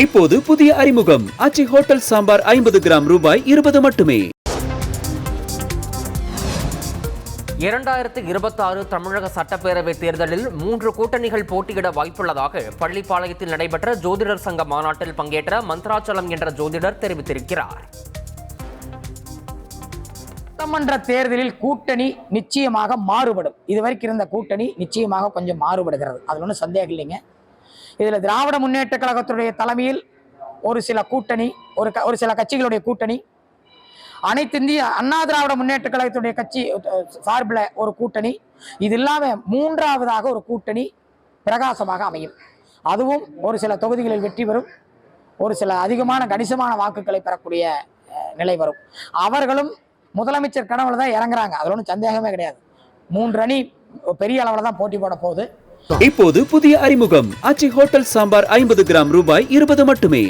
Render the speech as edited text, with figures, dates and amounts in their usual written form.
இப்போது புதிய அறிமுகம் ஆச்சி ஹோட்டல் சாம்பார் 50 கிராம் ரூபாய் 20 மட்டுமே. 2026 தமிழக சட்டப்பேரவை தேர்தலில் 3 கூட்டணிகள் போட்டியிட வாய்ப்புள்ளதாக பள்ளிப்பாளையத்தில் நடைபெற்ற ஜோதிடர் சங்க மாநாட்டில் பங்கேற்ற மந்த்ராச்சலம் என்ற ஜோதிடர் தெரிவித்திருக்கிறார். சட்டமன்ற தேர்தலில் கூட்டணி நிச்சயமாக மாறுபடும். இதுவரைக்கும் இருந்த கூட்டணி நிச்சயமாக கொஞ்சம் மாறுபடுகிறது, அதுல ஒன்றும் சந்தேகம் இல்லைங்க. இதில் திராவிட முன்னேற்ற கழகத்துடைய தலைமையில் ஒரு சில கூட்டணி, ஒரு சில கட்சிகளுடைய கூட்டணி, அனைத்து இந்திய அண்ணா திராவிட முன்னேற்ற கழகத்துடைய கட்சி சார்பில் ஒரு கூட்டணி, இது இல்லாமல் மூன்றாவதாக ஒரு கூட்டணி பிரகாசமாக அமையும். அதுவும் ஒரு சில தொகுதிகளில் வெற்றி பெறும், ஒரு சில அதிகமான கணிசமான வாக்குகளை பெறக்கூடிய நிலை வரும். அவர்களும் முதலமைச்சர் கனவுல தான் இறங்குறாங்க, அதுல ஒன்றும் சந்தேகமே கிடையாது. 3 அணி பெரிய அளவில் தான் போட்டி போட போகுது. இப்போது புதிய அறிமுகம் ஆச்சி ஹோட்டல் சாம்பார் 50 கிராம் ரூபாய் 20 மட்டுமே.